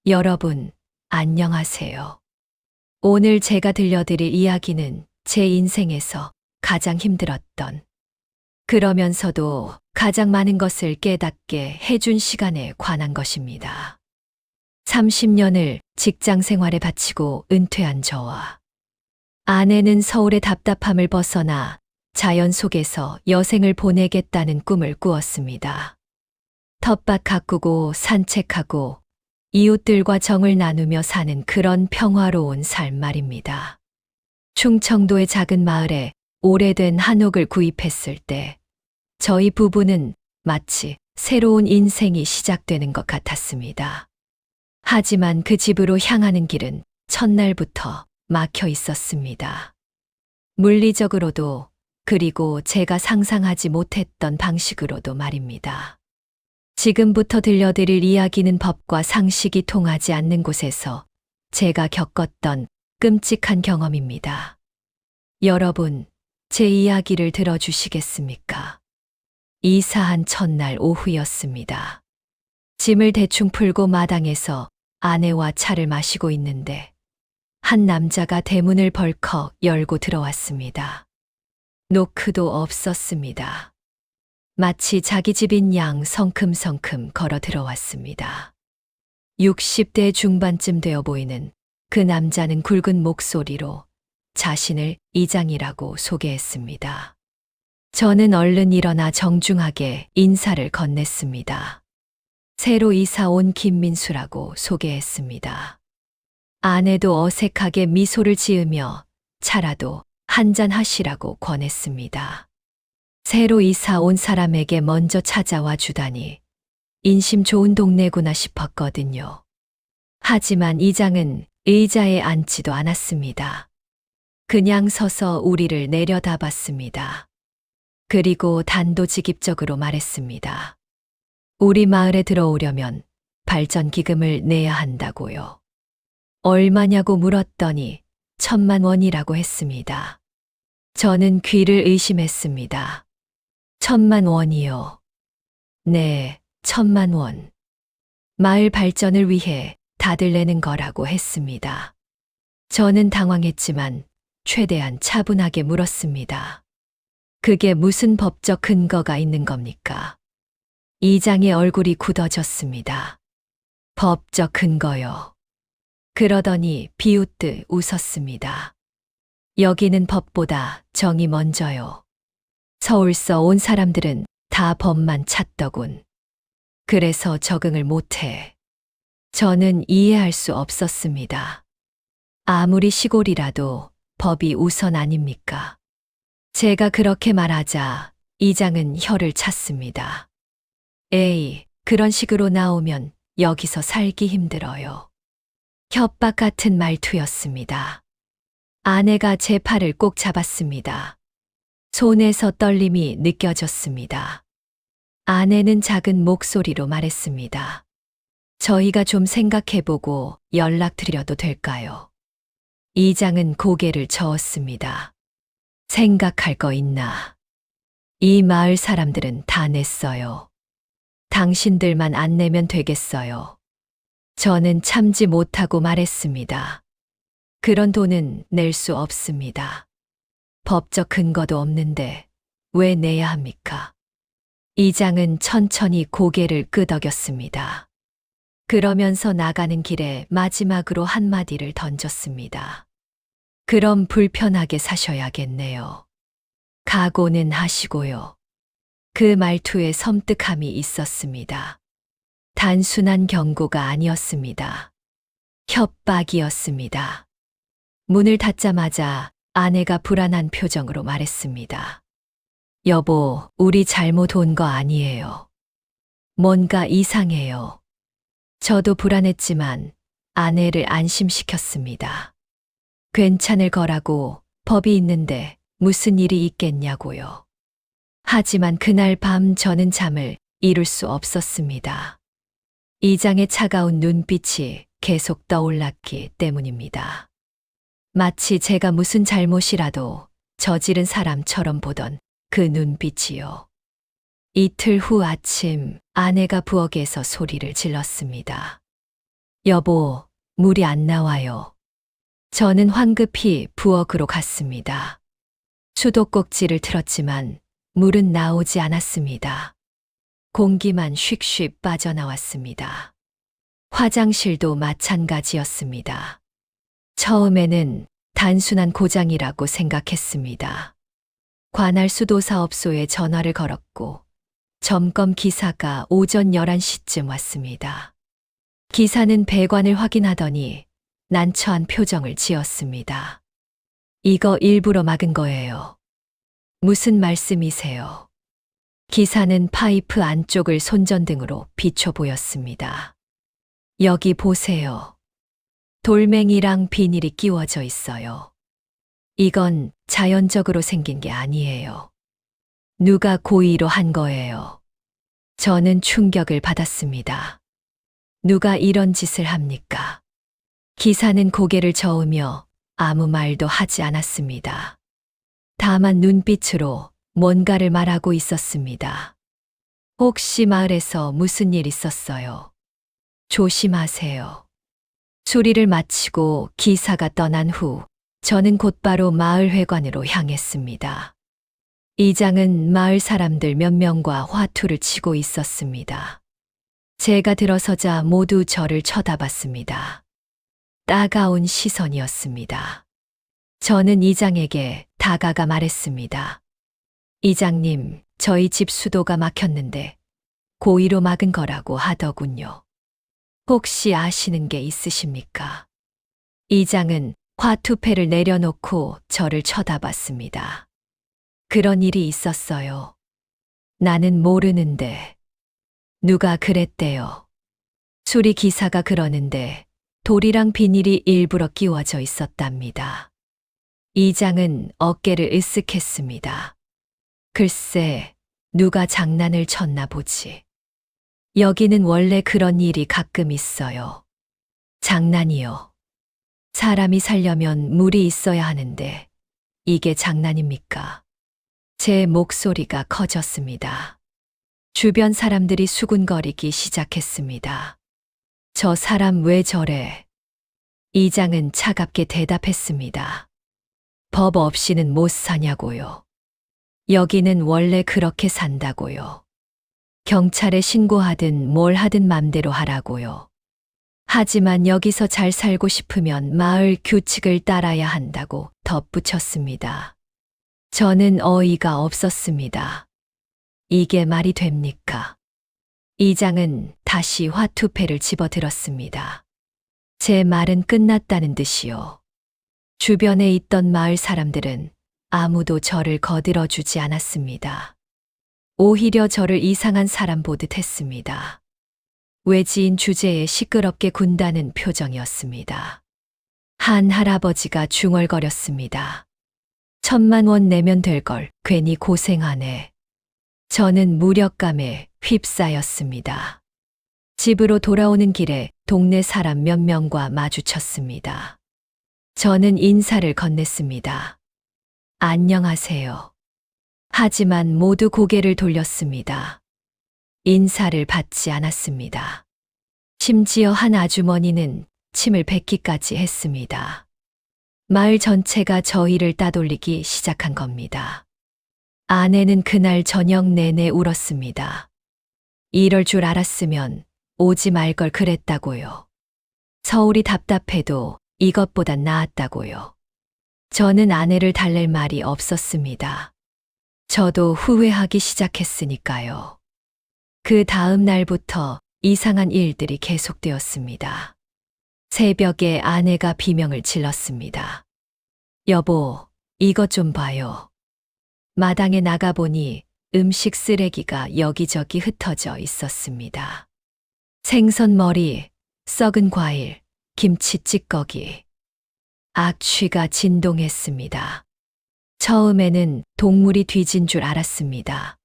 여러분, 안녕하세요. 오늘 제가 들려드릴 이야기는 제 인생에서 가장 힘들었던, 그러면서도 가장 많은 것을 깨닫게 해준 시간에 관한 것입니다. 30년을 직장 생활에 바치고 은퇴한 저와 아내는 서울의 답답함을 벗어나 자연 속에서 여생을 보내겠다는 꿈을 꾸었습니다. 텃밭 가꾸고 산책하고 이웃들과 정을 나누며 사는 그런 평화로운 삶 말입니다. 충청도의 작은 마을에 오래된 한옥을 구입했을 때 저희 부부는 마치 새로운 인생이 시작되는 것 같았습니다. 하지만 그 집으로 향하는 길은 첫날부터 막혀 있었습니다. 물리적으로도, 그리고 제가 상상하지 못했던 방식으로도 말입니다. 지금부터 들려드릴 이야기는 법과 상식이 통하지 않는 곳에서 제가 겪었던 끔찍한 경험입니다. 여러분, 제 이야기를 들어주시겠습니까? 이사한 첫날 오후였습니다. 짐을 대충 풀고 마당에서 아내와 차를 마시고 있는데 한 남자가 대문을 벌컥 열고 들어왔습니다. 노크도 없었습니다. 마치 자기 집인 양 성큼성큼 걸어 들어왔습니다. 60대 중반쯤 되어 보이는 그 남자는 굵은 목소리로 자신을 이장이라고 소개했습니다. 저는 얼른 일어나 정중하게 인사를 건넸습니다. 새로 이사 온 김민수라고 소개했습니다. 아내도 어색하게 미소를 지으며 차라도 한잔 하시라고 권했습니다. 새로 이사 온 사람에게 먼저 찾아와 주다니 인심 좋은 동네구나 싶었거든요. 하지만 이장은 의자에 앉지도 않았습니다. 그냥 서서 우리를 내려다봤습니다. 그리고 단도직입적으로 말했습니다. 우리 마을에 들어오려면 발전기금을 내야 한다고요. 얼마냐고 물었더니 1,000,000원이라고 했습니다. 저는 귀를 의심했습니다. 1,000,000원이요. 네, 1,000,000원. 마을 발전을 위해 다들 내는 거라고 했습니다. 저는 당황했지만 최대한 차분하게 물었습니다. 그게 무슨 법적 근거가 있는 겁니까? 이장의 얼굴이 굳어졌습니다. 법적 근거요. 그러더니 비웃듯 웃었습니다. 여기는 법보다 정이 먼저요. 서울서 온 사람들은 다 법만 찾더군. 그래서 적응을 못해. 저는 이해할 수 없었습니다. 아무리 시골이라도 법이 우선 아닙니까? 제가 그렇게 말하자 이장은 혀를 찼습니다. 에이, 그런 식으로 나오면 여기서 살기 힘들어요. 협박 같은 말투였습니다. 아내가 제 팔을 꼭 잡았습니다. 손에서 떨림이 느껴졌습니다. 아내는 작은 목소리로 말했습니다. 저희가 좀 생각해보고 연락드려도 될까요? 이장은 고개를 저었습니다. 생각할 거 있나? 이 마을 사람들은 다 냈어요. 당신들만 안 내면 되겠어요. 저는 참지 못하고 말했습니다. 그런 돈은 낼 수 없습니다. 법적 근거도 없는데 왜 내야 합니까? 이장은 천천히 고개를 끄덕였습니다. 그러면서 나가는 길에 마지막으로 한마디를 던졌습니다. 그럼 불편하게 사셔야겠네요. 각오는 하시고요. 그 말투에 섬뜩함이 있었습니다. 단순한 경고가 아니었습니다. 협박이었습니다. 문을 닫자마자 아내가 불안한 표정으로 말했습니다. 여보, 우리 잘못 온 거 아니에요. 뭔가 이상해요. 저도 불안했지만 아내를 안심시켰습니다. 괜찮을 거라고, 법이 있는데 무슨 일이 있겠냐고요. 하지만 그날 밤 저는 잠을 이룰 수 없었습니다. 이장의 차가운 눈빛이 계속 떠올랐기 때문입니다. 마치 제가 무슨 잘못이라도 저지른 사람처럼 보던 그 눈빛이요. 이틀 후 아침 아내가 부엌에서 소리를 질렀습니다. 여보, 물이 안 나와요. 저는 황급히 부엌으로 갔습니다. 수도꼭지를 틀었지만 물은 나오지 않았습니다. 공기만 슉슉 빠져나왔습니다. 화장실도 마찬가지였습니다. 처음에는 단순한 고장이라고 생각했습니다. 관할 수도사업소에 전화를 걸었고 점검 기사가 오전 11시쯤 왔습니다. 기사는 배관을 확인하더니 난처한 표정을 지었습니다. 이거 일부러 막은 거예요. 무슨 말씀이세요? 기사는 파이프 안쪽을 손전등으로 비춰 보였습니다. 여기 보세요. 돌멩이랑 비닐이 끼워져 있어요. 이건 자연적으로 생긴 게 아니에요. 누가 고의로 한 거예요. 저는 충격을 받았습니다. 누가 이런 짓을 합니까? 기사는 고개를 저으며 아무 말도 하지 않았습니다. 다만 눈빛으로 뭔가를 말하고 있었습니다. 혹시 마을에서 무슨 일 있었어요? 조심하세요. 수리를 마치고 기사가 떠난 후 저는 곧바로 마을 회관으로 향했습니다. 이장은 마을 사람들 몇 명과 화투를 치고 있었습니다. 제가 들어서자 모두 저를 쳐다봤습니다. 따가운 시선이었습니다. 저는 이장에게 다가가 말했습니다. 이장님, 저희 집 수도가 막혔는데 고의로 막은 거라고 하더군요. 혹시 아시는 게 있으십니까? 이장은 화투패를 내려놓고 저를 쳐다봤습니다. 그런 일이 있었어요. 나는 모르는데. 누가 그랬대요. 수리 기사가 그러는데 돌이랑 비닐이 일부러 끼워져 있었답니다. 이장은 어깨를 으쓱했습니다. 글쎄, 누가 장난을 쳤나 보지. 여기는 원래 그런 일이 가끔 있어요. 장난이요. 사람이 살려면 물이 있어야 하는데 이게 장난입니까? 제 목소리가 커졌습니다. 주변 사람들이 수군거리기 시작했습니다. 저 사람 왜 저래? 이장은 차갑게 대답했습니다. 법 없이는 못 사냐고요. 여기는 원래 그렇게 산다고요. 경찰에 신고하든 뭘 하든 맘대로 하라고요. 하지만 여기서 잘 살고 싶으면 마을 규칙을 따라야 한다고 덧붙였습니다. 저는 어이가 없었습니다. 이게 말이 됩니까? 이장은 다시 화투패를 집어들었습니다. 제 말은 끝났다는 듯이요. 주변에 있던 마을 사람들은 아무도 저를 거들어주지 않았습니다. 오히려 저를 이상한 사람 보듯 했습니다. 외지인 주제에 시끄럽게 군다는 표정이었습니다. 한 할아버지가 중얼거렸습니다. 1,000만 원 내면 될 걸 괜히 고생하네. 저는 무력감에 휩싸였습니다. 집으로 돌아오는 길에 동네 사람 몇 명과 마주쳤습니다. 저는 인사를 건넸습니다. 안녕하세요. 하지만 모두 고개를 돌렸습니다. 인사를 받지 않았습니다. 심지어 한 아주머니는 침을 뱉기까지 했습니다. 마을 전체가 저희를 따돌리기 시작한 겁니다. 아내는 그날 저녁 내내 울었습니다. 이럴 줄 알았으면 오지 말 걸 그랬다고요. 서울이 답답해도 이것보단 나았다고요. 저는 아내를 달랠 말이 없었습니다. 저도 후회하기 시작했으니까요. 그 다음 날부터 이상한 일들이 계속되었습니다. 새벽에 아내가 비명을 질렀습니다. 여보, 이것 좀 봐요. 마당에 나가보니 음식 쓰레기가 여기저기 흩어져 있었습니다. 생선 머리, 썩은 과일, 김치 찌꺼기. 악취가 진동했습니다. 처음에는 동물이 뒤진 줄 알았습니다.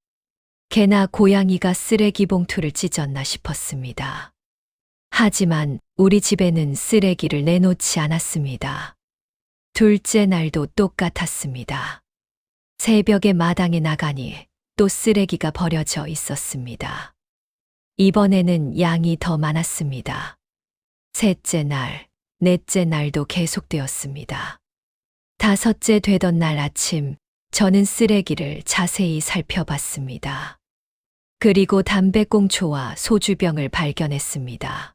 개나 고양이가 쓰레기 봉투를 찢었나 싶었습니다. 하지만 우리 집에는 쓰레기를 내놓지 않았습니다. 둘째 날도 똑같았습니다. 새벽에 마당에 나가니 또 쓰레기가 버려져 있었습니다. 이번에는 양이 더 많았습니다. 셋째 날, 넷째 날도 계속되었습니다. 다섯째 되던 날 아침, 저는 쓰레기를 자세히 살펴봤습니다. 그리고 담배꽁초와 소주병을 발견했습니다.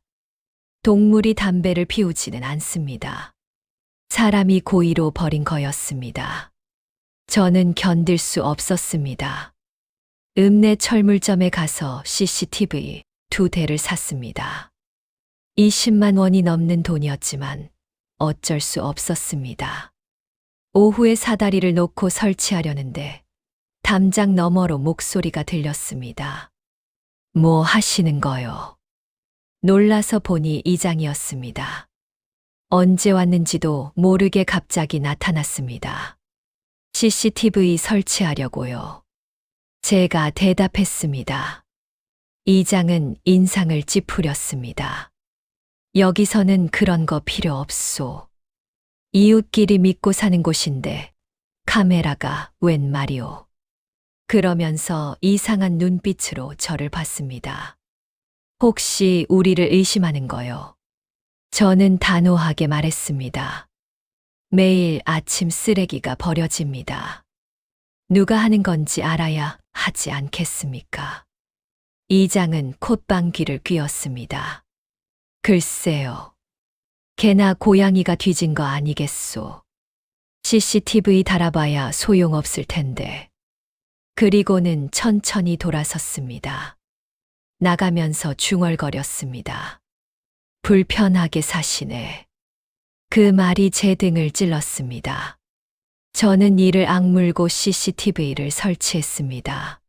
동물이 담배를 피우지는 않습니다. 사람이 고의로 버린 거였습니다. 저는 견딜 수 없었습니다. 읍내 철물점에 가서 CCTV 2대를 샀습니다. 20만 원이 넘는 돈이었지만 어쩔 수 없었습니다. 오후에 사다리를 놓고 설치하려는데 담장 너머로 목소리가 들렸습니다. 뭐 하시는 거요? 놀라서 보니 이장이었습니다. 언제 왔는지도 모르게 갑자기 나타났습니다. CCTV 설치하려고요. 제가 대답했습니다. 이장은 인상을 찌푸렸습니다. 여기서는 그런 거 필요 없소. 이웃끼리 믿고 사는 곳인데 카메라가 웬 말이오. 그러면서 이상한 눈빛으로 저를 봤습니다. 혹시 우리를 의심하는 거요? 저는 단호하게 말했습니다. 매일 아침 쓰레기가 버려집니다. 누가 하는 건지 알아야 하지 않겠습니까? 이장은 콧방귀를 뀌었습니다. 글쎄요. 개나 고양이가 뒤진 거 아니겠소. CCTV 달아봐야 소용없을 텐데. 그리고는 천천히 돌아섰습니다. 나가면서 중얼거렸습니다. 불편하게 사시네. 그 말이 제 등을 찔렀습니다. 저는 이를 악물고 CCTV를 설치했습니다.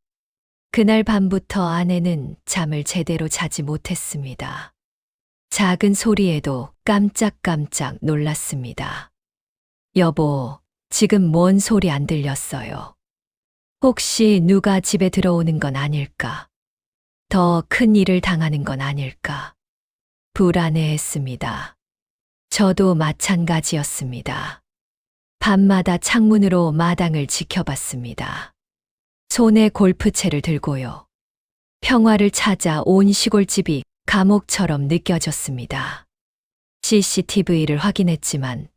그날 밤부터 아내는 잠을 제대로 자지 못했습니다. 작은 소리에도 깜짝깜짝 놀랐습니다. 여보, 지금 뭔 소리 안 들렸어요? 혹시 누가 집에 들어오는 건 아닐까? 더 큰 일을 당하는 건 아닐까? 불안해했습니다. 저도 마찬가지였습니다. 밤마다 창문으로 마당을 지켜봤습니다. 손에 골프채를 들고요. 평화를 찾아 온 시골집이 감옥처럼 느껴졌습니다. CCTV를 확인했지만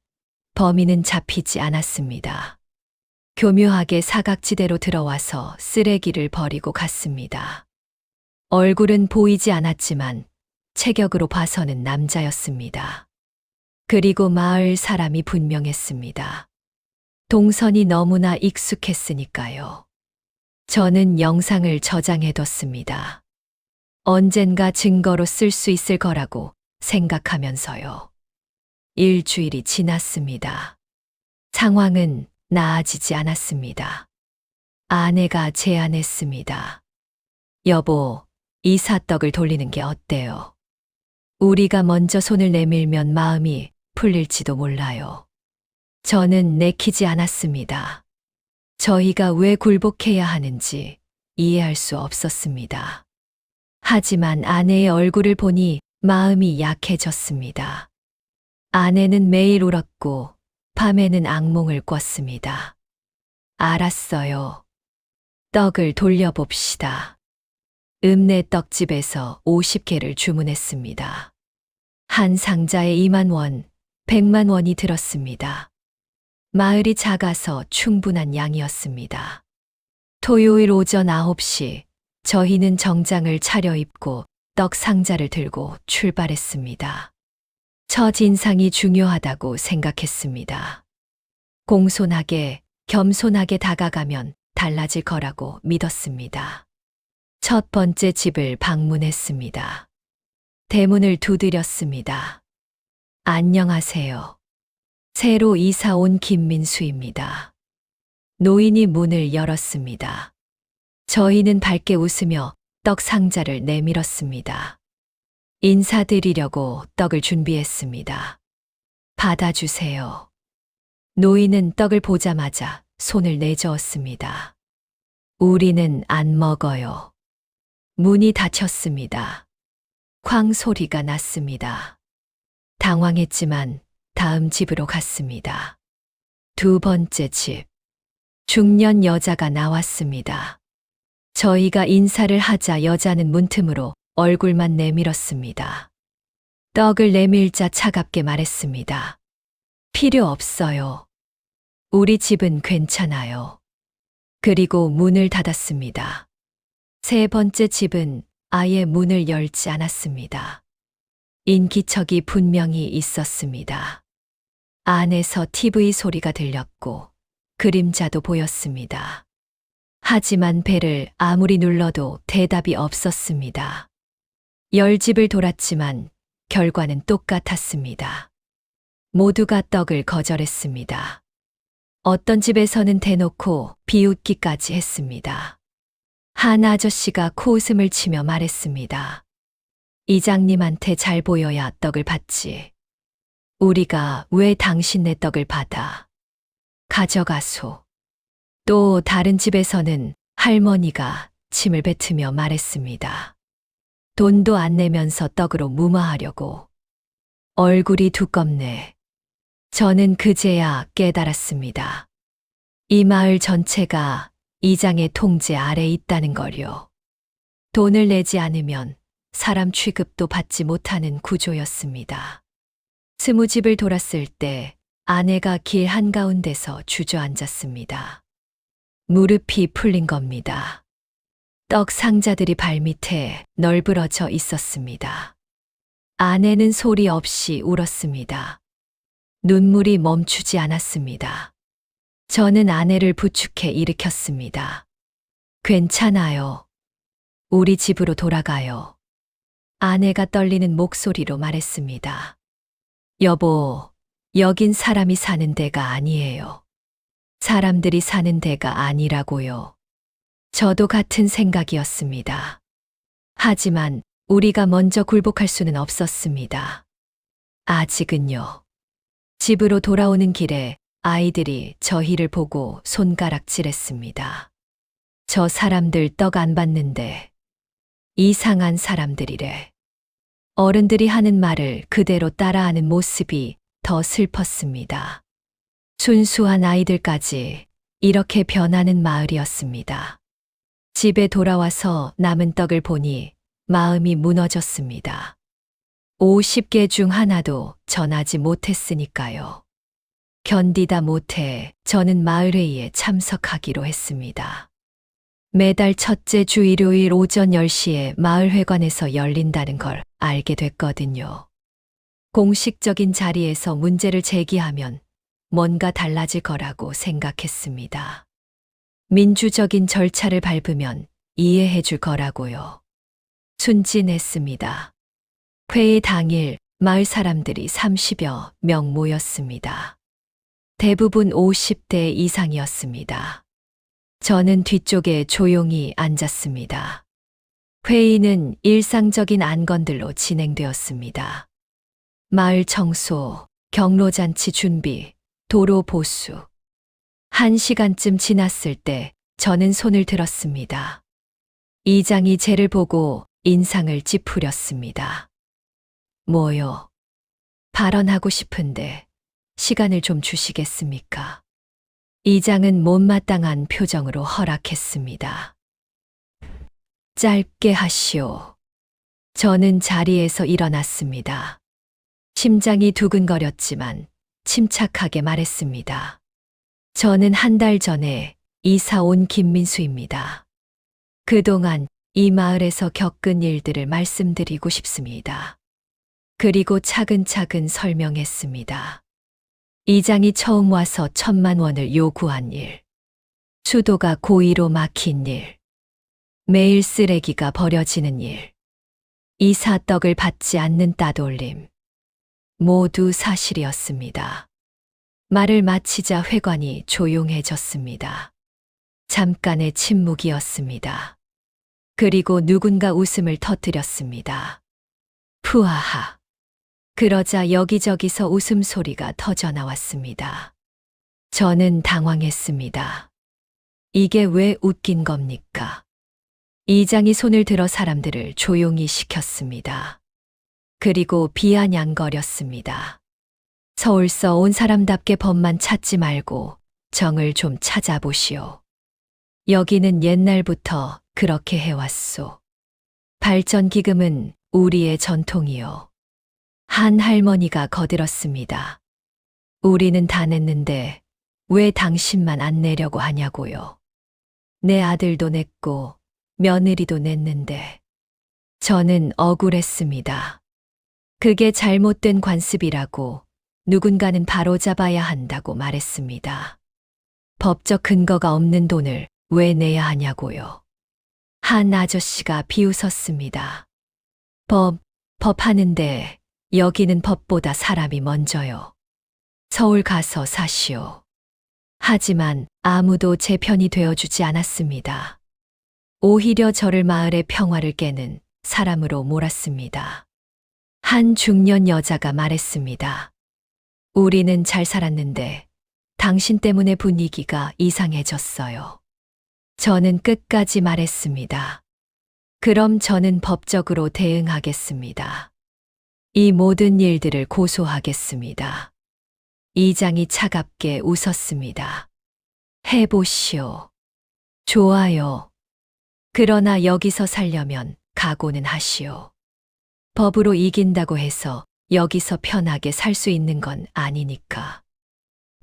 범인은 잡히지 않았습니다. 교묘하게 사각지대로 들어와서 쓰레기를 버리고 갔습니다. 얼굴은 보이지 않았지만 체격으로 봐서는 남자였습니다. 그리고 마을 사람이 분명했습니다. 동선이 너무나 익숙했으니까요. 저는 영상을 저장해뒀습니다. 언젠가 증거로 쓸 수 있을 거라고 생각하면서요. 일주일이 지났습니다. 상황은 나아지지 않았습니다. 아내가 제안했습니다. 여보, 이삿떡을 돌리는 게 어때요? 우리가 먼저 손을 내밀면 마음이 풀릴지도 몰라요. 저는 내키지 않았습니다. 저희가 왜 굴복해야 하는지 이해할 수 없었습니다. 하지만 아내의 얼굴을 보니 마음이 약해졌습니다. 아내는 매일 울었고 밤에는 악몽을 꿨습니다. 알았어요. 떡을 돌려봅시다. 읍내 떡집에서 50개를 주문했습니다. 한 상자에 2만 원, 100만 원이 들었습니다. 마을이 작아서 충분한 양이었습니다. 토요일 오전 9시 저희는 정장을 차려입고 떡 상자를 들고 출발했습니다. 첫 인상이 중요하다고 생각했습니다. 공손하게, 겸손하게 다가가면 달라질 거라고 믿었습니다. 첫 번째 집을 방문했습니다. 대문을 두드렸습니다. 안녕하세요. 새로 이사 온 김민수입니다. 노인이 문을 열었습니다. 저희는 밝게 웃으며 떡 상자를 내밀었습니다. 인사드리려고 떡을 준비했습니다. 받아주세요. 노인은 떡을 보자마자 손을 내저었습니다. 우리는 안 먹어요. 문이 닫혔습니다. 쾅 소리가 났습니다. 당황했지만 다음 집으로 갔습니다. 두 번째 집. 중년 여자가 나왔습니다. 저희가 인사를 하자 여자는 문틈으로 얼굴만 내밀었습니다. 떡을 내밀자 차갑게 말했습니다. 필요 없어요. 우리 집은 괜찮아요. 그리고 문을 닫았습니다. 세 번째 집은 아예 문을 열지 않았습니다. 인기척이 분명히 있었습니다. 안에서 TV 소리가 들렸고 그림자도 보였습니다. 하지만 벨을 아무리 눌러도 대답이 없었습니다. 10집을 돌았지만 결과는 똑같았습니다. 모두가 떡을 거절했습니다. 어떤 집에서는 대놓고 비웃기까지 했습니다. 한 아저씨가 코웃음을 치며 말했습니다. 이장님한테 잘 보여야 떡을 받지. 우리가 왜 당신네 떡을 받아? 가져가소. 또 다른 집에서는 할머니가 침을 뱉으며 말했습니다. 돈도 안 내면서 떡으로 무마하려고. 얼굴이 두껍네. 저는 그제야 깨달았습니다. 이 마을 전체가 이장의 통제 아래 있다는 걸요. 돈을 내지 않으면 사람 취급도 받지 못하는 구조였습니다. 20집을 돌았을 때 아내가 길 한가운데서 주저앉았습니다. 무릎이 풀린 겁니다. 떡 상자들이 발밑에 널브러져 있었습니다. 아내는 소리 없이 울었습니다. 눈물이 멈추지 않았습니다. 저는 아내를 부축해 일으켰습니다. 괜찮아요. 우리 집으로 돌아가요. 아내가 떨리는 목소리로 말했습니다. 여보, 여긴 사람이 사는 데가 아니에요. 사람들이 사는 데가 아니라고요. 저도 같은 생각이었습니다. 하지만 우리가 먼저 굴복할 수는 없었습니다. 아직은요. 집으로 돌아오는 길에 아이들이 저희를 보고 손가락질했습니다. 저 사람들 떡 안 받는데 이상한 사람들이래. 어른들이 하는 말을 그대로 따라하는 모습이 더 슬펐습니다. 순수한 아이들까지 이렇게 변하는 마을이었습니다. 집에 돌아와서 남은 떡을 보니 마음이 무너졌습니다. 50개 중 하나도 전하지 못했으니까요. 견디다 못해 저는 마을회의에 참석하기로 했습니다. 매달 첫째 주 일요일 오전 10시에 마을회관에서 열린다는 걸 알게 됐거든요. 공식적인 자리에서 문제를 제기하면 뭔가 달라질 거라고 생각했습니다. 민주적인 절차를 밟으면 이해해 줄 거라고요. 순진했습니다. 회의 당일 마을 사람들이 30여 명 모였습니다. 대부분 50대 이상이었습니다. 저는 뒤쪽에 조용히 앉았습니다. 회의는 일상적인 안건들로 진행되었습니다. 마을 청소, 경로잔치 준비, 도로 보수. 1시간쯤 지났을 때 저는 손을 들었습니다. 이장이 쟤를 보고 인상을 찌푸렸습니다. 뭐요? 발언하고 싶은데 시간을 좀 주시겠습니까? 이장은 못마땅한 표정으로 허락했습니다. 짧게 하시오. 저는 자리에서 일어났습니다. 심장이 두근거렸지만 침착하게 말했습니다. 저는 한 달 전에 이사 온 김민수입니다. 그동안 이 마을에서 겪은 일들을 말씀드리고 싶습니다. 그리고 차근차근 설명했습니다. 이장이 처음 와서 1,000만 원을 요구한 일, 수도가 고의로 막힌 일, 매일 쓰레기가 버려지는 일, 이사 떡을 받지 않는 따돌림, 모두 사실이었습니다. 말을 마치자 회관이 조용해졌습니다. 잠깐의 침묵이었습니다. 그리고 누군가 웃음을 터뜨렸습니다. 푸하하. 그러자 여기저기서 웃음소리가 터져 나왔습니다. 저는 당황했습니다. 이게 왜 웃긴 겁니까? 이장이 손을 들어 사람들을 조용히 시켰습니다. 그리고 비아냥거렸습니다. 서울서 온 사람답게 법만 찾지 말고 정을 좀 찾아보시오. 여기는 옛날부터 그렇게 해왔소. 발전기금은 우리의 전통이요. 한 할머니가 거들었습니다. 우리는 다 냈는데 왜 당신만 안 내려고 하냐고요. 내 아들도 냈고 며느리도 냈는데. 저는 억울했습니다. 그게 잘못된 관습이라고 누군가는 바로잡아야 한다고 말했습니다. 법적 근거가 없는 돈을 왜 내야 하냐고요. 한 아저씨가 비웃었습니다. 법 하는데 여기는 법보다 사람이 먼저요. 서울 가서 사시오. 하지만 아무도 제 편이 되어주지 않았습니다. 오히려 저를 마을의 평화를 깨는 사람으로 몰았습니다. 한 중년 여자가 말했습니다. 우리는 잘 살았는데 당신 때문에 분위기가 이상해졌어요. 저는 끝까지 말했습니다. 그럼 저는 법적으로 대응하겠습니다. 이 모든 일들을 고소하겠습니다. 이장이 차갑게 웃었습니다. 해보시오. 좋아요. 그러나 여기서 살려면 각오는 하시오. 법으로 이긴다고 해서 여기서 편하게 살 수 있는 건 아니니까.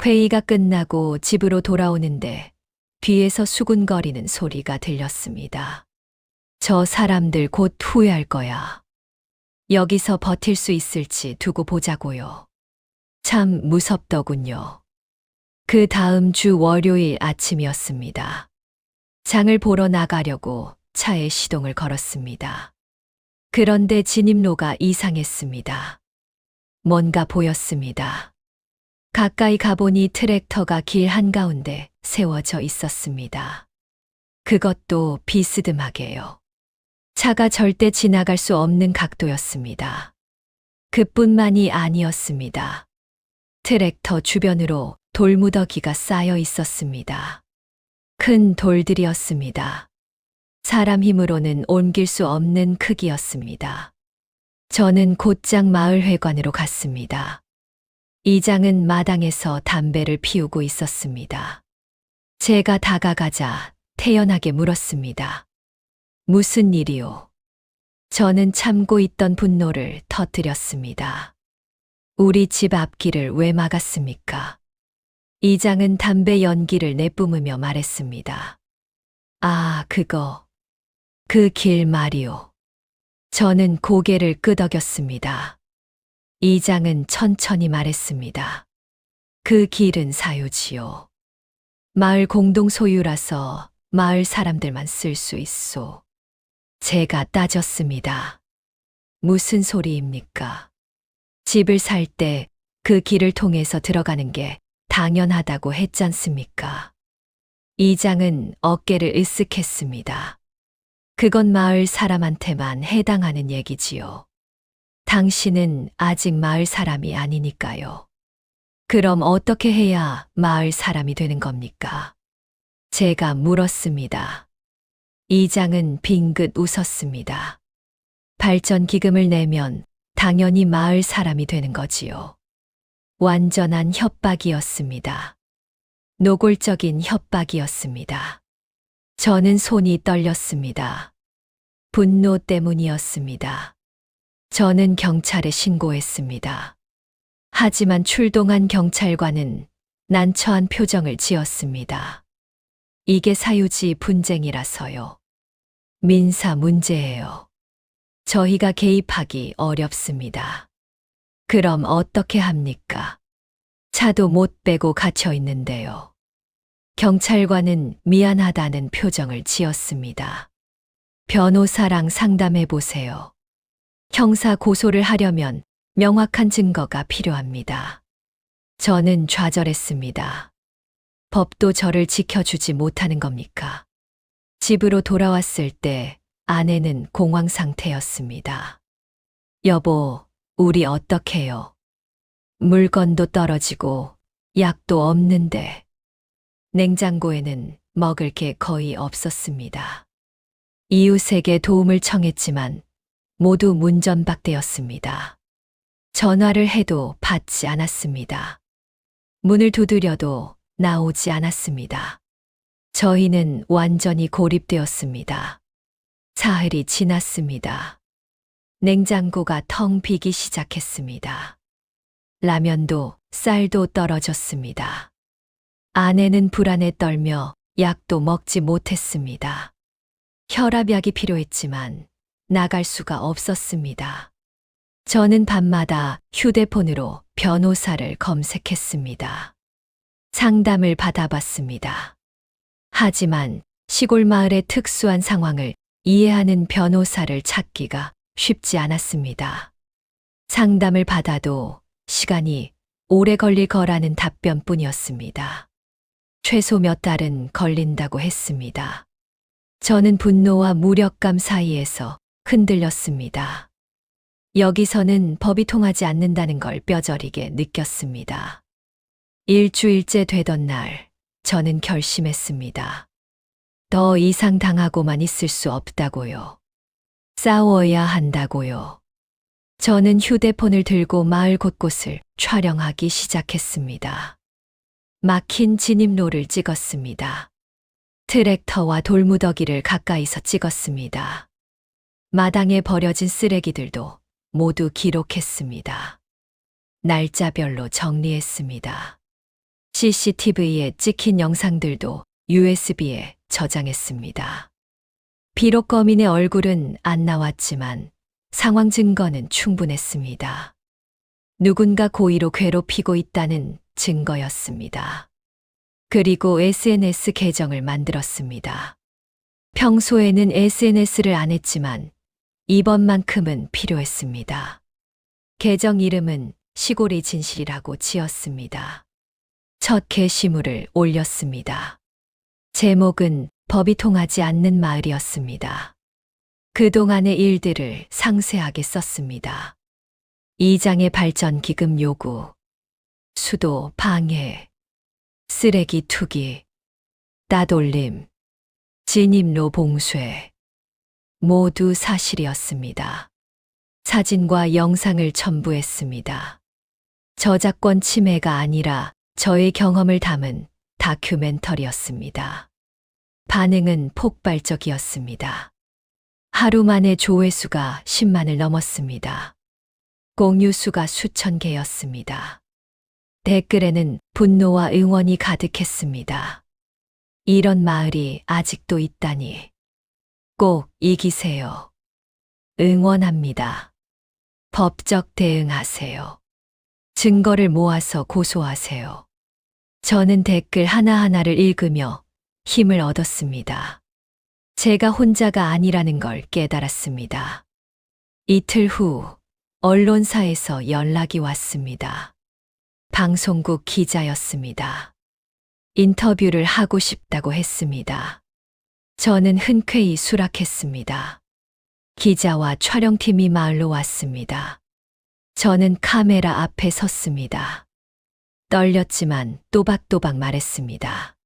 회의가 끝나고 집으로 돌아오는데 뒤에서 수군거리는 소리가 들렸습니다. 저 사람들 곧 후회할 거야. 여기서 버틸 수 있을지 두고 보자고요. 참 무섭더군요. 그 다음 주 월요일 아침이었습니다. 장을 보러 나가려고 차에 시동을 걸었습니다. 그런데 진입로가 이상했습니다. 뭔가 보였습니다. 가까이 가보니 트랙터가 길 한가운데 세워져 있었습니다. 그것도 비스듬하게요. 차가 절대 지나갈 수 없는 각도였습니다. 그뿐만이 아니었습니다. 트랙터 주변으로 돌무더기가 쌓여 있었습니다. 큰 돌들이었습니다. 사람 힘으로는 옮길 수 없는 크기였습니다. 저는 곧장 마을회관으로 갔습니다. 이장은 마당에서 담배를 피우고 있었습니다. 제가 다가가자 태연하게 물었습니다. 무슨 일이오? 저는 참고 있던 분노를 터뜨렸습니다. 우리 집 앞길을 왜 막았습니까? 이장은 담배 연기를 내뿜으며 말했습니다. 아, 그 길 말이오. 저는 고개를 끄덕였습니다. 이장은 천천히 말했습니다. 그 길은 사유지요. 마을 공동 소유라서 마을 사람들만 쓸 수 있소. 제가 따졌습니다. 무슨 소리입니까? 집을 살 때 그 길을 통해서 들어가는 게 당연하다고 했잖습니까? 이장은 어깨를 으쓱했습니다. 그건 마을 사람한테만 해당하는 얘기지요. 당신은 아직 마을 사람이 아니니까요. 그럼 어떻게 해야 마을 사람이 되는 겁니까? 제가 물었습니다. 이장은 빙긋 웃었습니다. 발전 기금을 내면 당연히 마을 사람이 되는 거지요. 완전한 협박이었습니다. 노골적인 협박이었습니다. 저는 손이 떨렸습니다. 분노 때문이었습니다. 저는 경찰에 신고했습니다. 하지만 출동한 경찰관은 난처한 표정을 지었습니다. 이게 사유지 분쟁이라서요. 민사 문제예요. 저희가 개입하기 어렵습니다. 그럼 어떻게 합니까? 차도 못 빼고 갇혀 있는데요. 경찰관은 미안하다는 표정을 지었습니다. 변호사랑 상담해 보세요. 형사 고소를 하려면 명확한 증거가 필요합니다. 저는 좌절했습니다. 법도 저를 지켜주지 못하는 겁니까? 집으로 돌아왔을 때 아내는 공황 상태였습니다. 여보, 우리 어떡해요? 물건도 떨어지고 약도 없는데. 냉장고에는 먹을 게 거의 없었습니다. 이웃에게 도움을 청했지만 모두 문전박대였습니다. 전화를 해도 받지 않았습니다. 문을 두드려도 나오지 않았습니다. 저희는 완전히 고립되었습니다. 사흘이 지났습니다. 냉장고가 텅 비기 시작했습니다. 라면도 쌀도 떨어졌습니다. 아내는 불안에 떨며 약도 먹지 못했습니다. 혈압약이 필요했지만 나갈 수가 없었습니다. 저는 밤마다 휴대폰으로 변호사를 검색했습니다. 상담을 받아봤습니다. 하지만 시골 마을의 특수한 상황을 이해하는 변호사를 찾기가 쉽지 않았습니다. 상담을 받아도 시간이 오래 걸릴 거라는 답변뿐이었습니다. 최소 몇 달은 걸린다고 했습니다. 저는 분노와 무력감 사이에서 흔들렸습니다. 여기서는 법이 통하지 않는다는 걸 뼈저리게 느꼈습니다. 일주일째 되던 날, 저는 결심했습니다. 더 이상 당하고만 있을 수 없다고요. 싸워야 한다고요. 저는 휴대폰을 들고 마을 곳곳을 촬영하기 시작했습니다. 막힌 진입로를 찍었습니다. 트랙터와 돌무더기를 가까이서 찍었습니다. 마당에 버려진 쓰레기들도 모두 기록했습니다. 날짜별로 정리했습니다. CCTV에 찍힌 영상들도 USB에 저장했습니다. 비록 거민의 얼굴은 안 나왔지만 상황 증거는 충분했습니다. 누군가 고의로 괴롭히고 있다는 증거였습니다. 그리고 SNS 계정을 만들었습니다. 평소에는 SNS를 안 했지만 이번만큼은 필요했습니다. 계정 이름은 시골의 진실이라고 지었습니다. 첫 게시물을 올렸습니다. 제목은 법이 통하지 않는 마을이었습니다. 그동안의 일들을 상세하게 썼습니다. 이장의 발전 기금 요구, 수도 방해, 쓰레기 투기, 따돌림, 진입로 봉쇄, 모두 사실이었습니다. 사진과 영상을 첨부했습니다. 저작권 침해가 아니라 저의 경험을 담은 다큐멘터리였습니다. 반응은 폭발적이었습니다. 하루 만에 조회수가 10만을 넘었습니다. 공유수가 수천 개였습니다. 댓글에는 분노와 응원이 가득했습니다. 이런 마을이 아직도 있다니. 꼭 이기세요. 응원합니다. 법적 대응하세요. 증거를 모아서 고소하세요. 저는 댓글 하나하나를 읽으며 힘을 얻었습니다. 제가 혼자가 아니라는 걸 깨달았습니다. 이틀 후 언론사에서 연락이 왔습니다. 방송국 기자였습니다. 인터뷰를 하고 싶다고 했습니다. 저는 흔쾌히 수락했습니다. 기자와 촬영팀이 마을로 왔습니다. 저는 카메라 앞에 섰습니다. 떨렸지만 또박또박 말했습니다.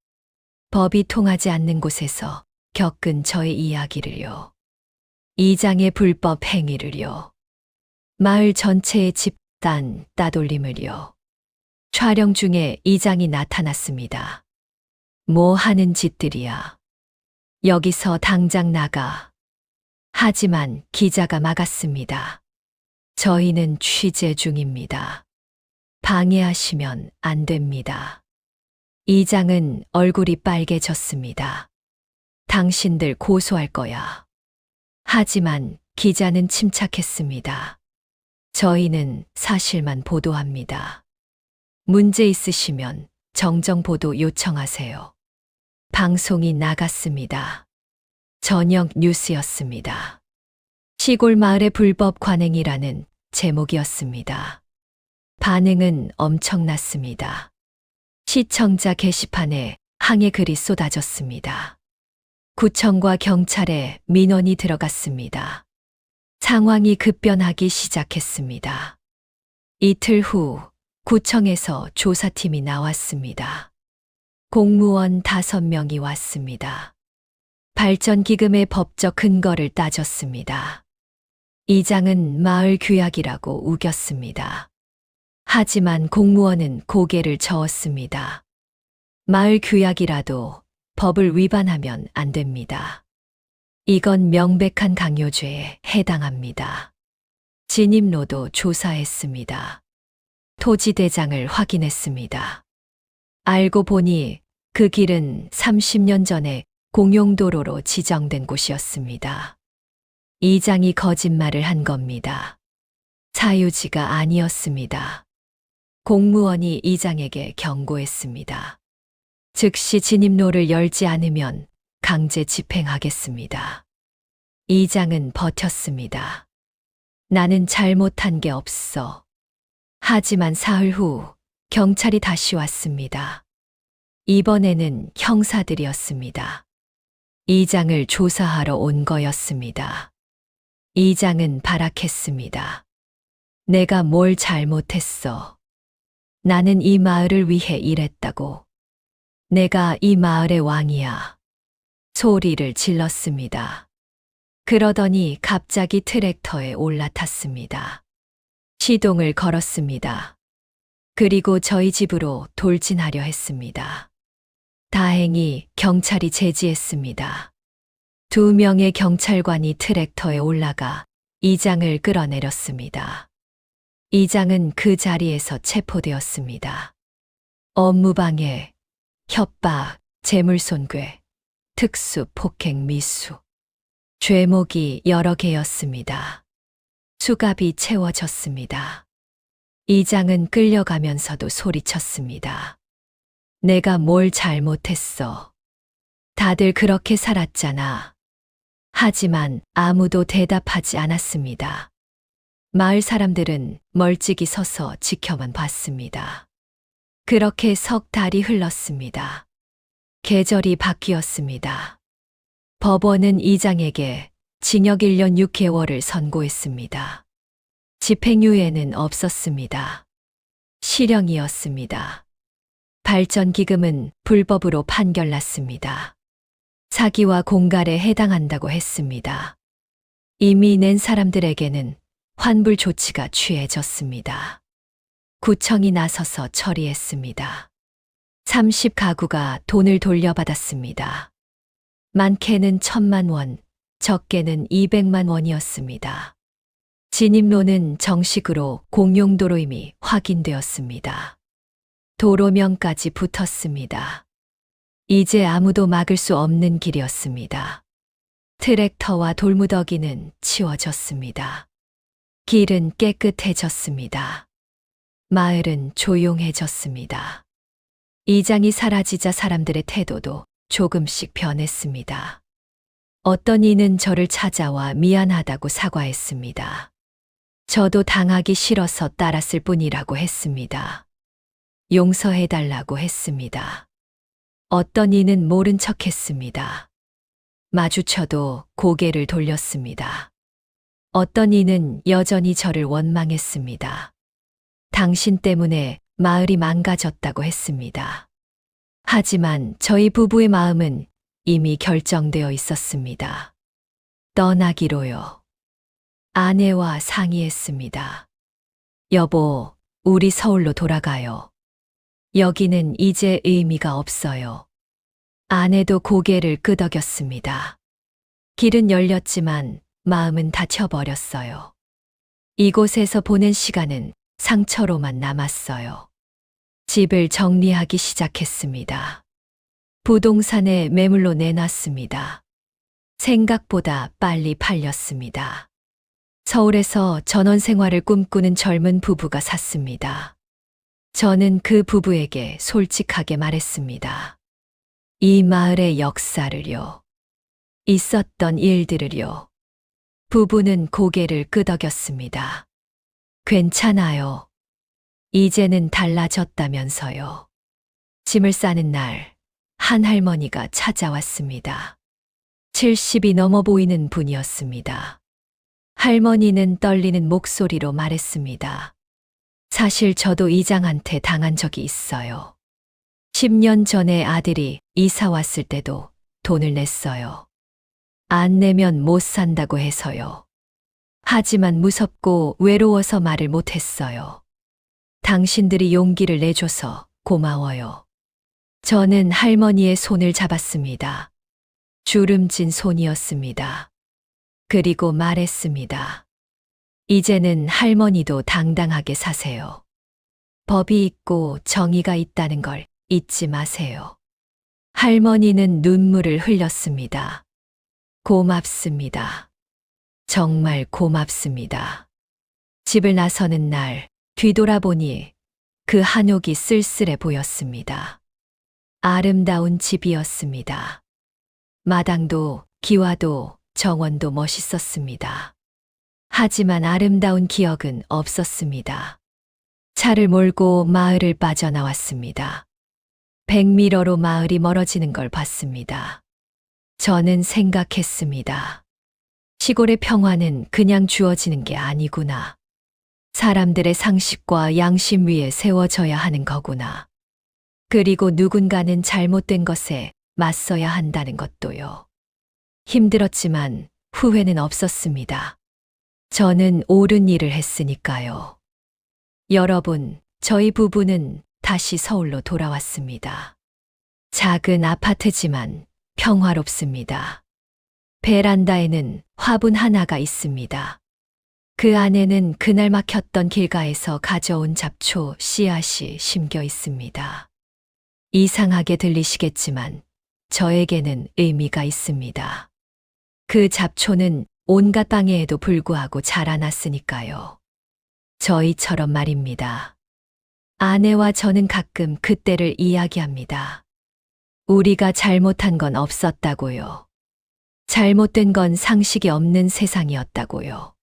법이 통하지 않는 곳에서 겪은 저의 이야기를요. 이장의 불법 행위를요. 마을 전체의 집단 따돌림을요. 촬영 중에 이장이 나타났습니다. 뭐 하는 짓들이야. 여기서 당장 나가. 하지만 기자가 막았습니다. 저희는 취재 중입니다. 방해하시면 안 됩니다. 이장은 얼굴이 빨개졌습니다. 당신들 고소할 거야. 하지만 기자는 침착했습니다. 저희는 사실만 보도합니다. 문제 있으시면 정정보도 요청하세요. 방송이 나갔습니다. 저녁 뉴스였습니다. 시골 마을의 불법 관행이라는 제목이었습니다. 반응은 엄청났습니다. 시청자 게시판에 항의 글이 쏟아졌습니다. 구청과 경찰에 민원이 들어갔습니다. 상황이 급변하기 시작했습니다. 이틀 후 구청에서 조사팀이 나왔습니다. 공무원 5명이 왔습니다. 발전기금의 법적 근거를 따졌습니다. 이장은 마을 규약이라고 우겼습니다. 하지만 공무원은 고개를 저었습니다. 마을 규약이라도 법을 위반하면 안 됩니다. 이건 명백한 강요죄에 해당합니다. 진입로도 조사했습니다. 토지대장을 확인했습니다. 알고 보니 그 길은 30년 전에 공용도로로 지정된 곳이었습니다. 이장이 거짓말을 한 겁니다. 사유지가 아니었습니다. 공무원이 이장에게 경고했습니다. 즉시 진입로를 열지 않으면 강제 집행하겠습니다. 이장은 버텼습니다. 나는 잘못한 게 없어. 하지만 사흘 후 경찰이 다시 왔습니다. 이번에는 형사들이었습니다. 이장을 조사하러 온 거였습니다. 이장은 발악했습니다. 내가 뭘 잘못했어. 나는 이 마을을 위해 일했다고. 내가 이 마을의 왕이야. 소리를 질렀습니다. 그러더니 갑자기 트랙터에 올라탔습니다. 시동을 걸었습니다. 그리고 저희 집으로 돌진하려 했습니다. 다행히 경찰이 제지했습니다. 2명의 경찰관이 트랙터에 올라가 이장을 끌어내렸습니다. 이장은 그 자리에서 체포되었습니다. 업무방해, 협박, 재물손괴, 특수 폭행 미수. 죄목이 여러 개였습니다. 수갑이 채워졌습니다. 이장은 끌려가면서도 소리쳤습니다. 내가 뭘 잘못했어. 다들 그렇게 살았잖아. 하지만 아무도 대답하지 않았습니다. 마을 사람들은 멀찍이 서서 지켜만 봤습니다. 그렇게 석 달이 흘렀습니다. 계절이 바뀌었습니다. 법원은 이장에게 징역 1년 6개월을 선고했습니다. 집행유예는 없었습니다. 실형이었습니다. 발전기금은 불법으로 판결났습니다. 사기와 공갈에 해당한다고 했습니다. 이미 낸 사람들에게는 환불 조치가 취해졌습니다. 구청이 나서서 처리했습니다. 30가구가 돈을 돌려받았습니다. 많게는 1,000만 원, 적게는 200만 원이었습니다. 진입로는 정식으로 공용도로임이 확인되었습니다. 도로명까지 붙었습니다. 이제 아무도 막을 수 없는 길이었습니다. 트랙터와 돌무더기는 치워졌습니다. 길은 깨끗해졌습니다. 마을은 조용해졌습니다. 이장이 사라지자 사람들의 태도도 조금씩 변했습니다. 어떤 이는 저를 찾아와 미안하다고 사과했습니다. 저도 당하기 싫어서 따랐을 뿐이라고 했습니다. 용서해달라고 했습니다. 어떤 이는 모른 척 했습니다. 마주쳐도 고개를 돌렸습니다. 어떤 이는 여전히 저를 원망했습니다. 당신 때문에 마을이 망가졌다고 했습니다. 하지만 저희 부부의 마음은 이미 결정되어 있었습니다. 떠나기로요. 아내와 상의했습니다. 여보, 우리 서울로 돌아가요. 여기는 이제 의미가 없어요. 아내도 고개를 끄덕였습니다. 길은 열렸지만 마음은 닫혀버렸어요. 이곳에서 보낸 시간은 상처로만 남았어요. 집을 정리하기 시작했습니다. 부동산에 매물로 내놨습니다. 생각보다 빨리 팔렸습니다. 서울에서 전원 생활을 꿈꾸는 젊은 부부가 샀습니다. 저는 그 부부에게 솔직하게 말했습니다. 이 마을의 역사를요. 있었던 일들을요. 부부는 고개를 끄덕였습니다. 괜찮아요. 이제는 달라졌다면서요. 짐을 싸는 날, 한 할머니가 찾아왔습니다. 70이 넘어 보이는 분이었습니다. 할머니는 떨리는 목소리로 말했습니다. 사실 저도 이장한테 당한 적이 있어요. 10년 전에 아들이 이사 왔을 때도 돈을 냈어요. 안 내면 못 산다고 해서요. 하지만 무섭고 외로워서 말을 못 했어요. 당신들이 용기를 내줘서 고마워요. 저는 할머니의 손을 잡았습니다. 주름진 손이었습니다. 그리고 말했습니다. 이제는 할머니도 당당하게 사세요. 법이 있고 정의가 있다는 걸 잊지 마세요. 할머니는 눈물을 흘렸습니다. 고맙습니다. 정말 고맙습니다. 집을 나서는 날 뒤돌아보니 그 한옥이 쓸쓸해 보였습니다. 아름다운 집이었습니다. 마당도 기와도 정원도 멋있었습니다. 하지만 아름다운 기억은 없었습니다. 차를 몰고 마을을 빠져나왔습니다. 100미러로 마을이 멀어지는 걸 봤습니다. 저는 생각했습니다. 시골의 평화는 그냥 주어지는 게 아니구나. 사람들의 상식과 양심 위에 세워져야 하는 거구나. 그리고 누군가는 잘못된 것에 맞서야 한다는 것도요. 힘들었지만 후회는 없었습니다. 저는 옳은 일을 했으니까요. 여러분, 저희 부부는 다시 서울로 돌아왔습니다. 작은 아파트지만 평화롭습니다. 베란다에는 화분 하나가 있습니다. 그 안에는 그날 막혔던 길가에서 가져온 잡초 씨앗이 심겨 있습니다. 이상하게 들리시겠지만 저에게는 의미가 있습니다. 그 잡초는 온갖 방해에도 불구하고 자라났으니까요. 저희처럼 말입니다. 아내와 저는 가끔 그때를 이야기합니다. 우리가 잘못한 건 없었다고요. 잘못된 건 상식이 없는 세상이었다고요.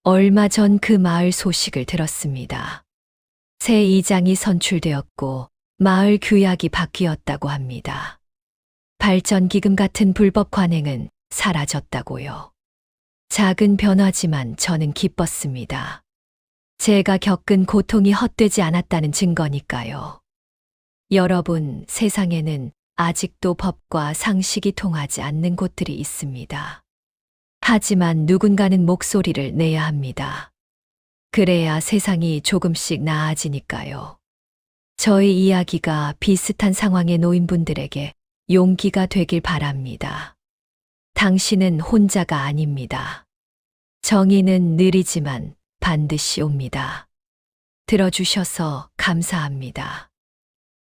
얼마 전 그 마을 소식을 들었습니다. 새 이장이 선출되었고 마을 규약이 바뀌었다고 합니다. 발전기금 같은 불법 관행은 사라졌다고요. 작은 변화지만 저는 기뻤습니다. 제가 겪은 고통이 헛되지 않았다는 증거니까요. 여러분, 세상에는 아직도 법과 상식이 통하지 않는 곳들이 있습니다. 하지만 누군가는 목소리를 내야 합니다. 그래야 세상이 조금씩 나아지니까요. 저의 이야기가 비슷한 상황에 놓인 분들에게 용기가 되길 바랍니다. 당신은 혼자가 아닙니다. 정의는 느리지만 반드시 옵니다. 들어주셔서 감사합니다.